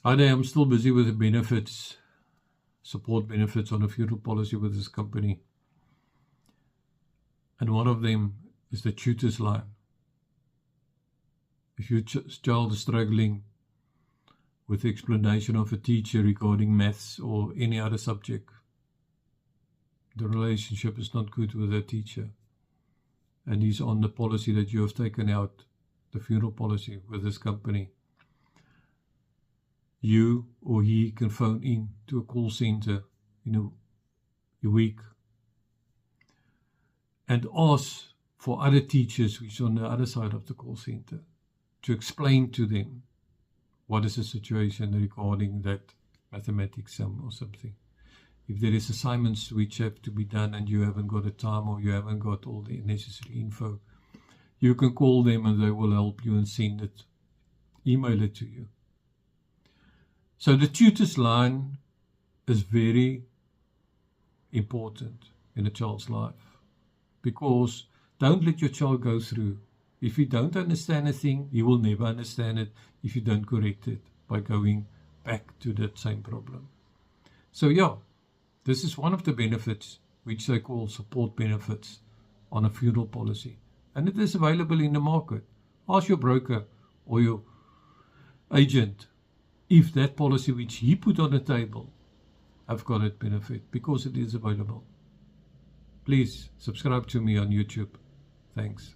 Hi there, I'm still busy with the benefits, support benefits on a funeral policy with this company. And one of them is the tutor's line. If your child is struggling with the explanation of a teacher regarding maths or any other subject, the relationship is not good with that teacher, and he's on the policy that you have taken out, the funeral policy with this company, you or he can phone in to a call center in a week and ask for other teachers which are on the other side of the call center to explain to them what is the situation regarding that mathematics sum or something. If there is assignments which have to be done and you haven't got the time or you haven't got all the necessary info, you can call them and they will help you and send it, email it to you. So the tutor's line is very important in a child's life, because don't let your child go through. If you don't understand a thing, he will never understand it if you don't correct it by going back to that same problem. So yeah, this is one of the benefits which they call support benefits on a funeral policy. And it is available in the market. Ask your broker or your agent if that policy which he put on the table have got that benefit, because it is available. Please subscribe to me on YouTube. Thanks.